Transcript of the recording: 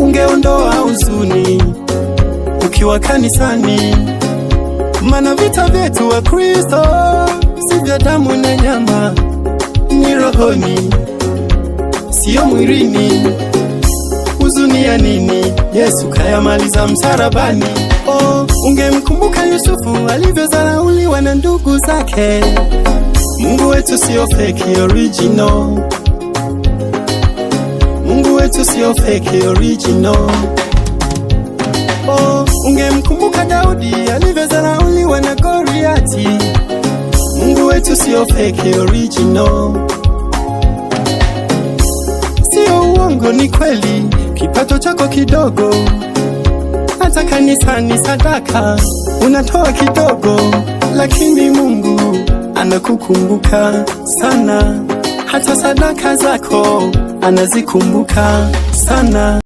ungeondoa huzuni ukiwa kanisani. Maana vita vyetu wa Kristo si vya damu na nyama, ni rohoni, sio mwilini. Huzuni ya nini? Yesu kayamaliza msalabani. Ungemkumbuka Yusufu alivyodharauliwa na ndugu zake. Mungu wetu sio fake, original. Mungu wetu sio fake, original. Ungemkumbuka Daudi alivyodharauliwa na Goliati. Mungu wetu sio fake, original. Sio uongo, ni kweli, kipato chako kidogo. Hata kanisani sadaka unatoa kidogo, lakini Mungu anakukumbuka sana. Hata sadaka zako anazikumbuka sana.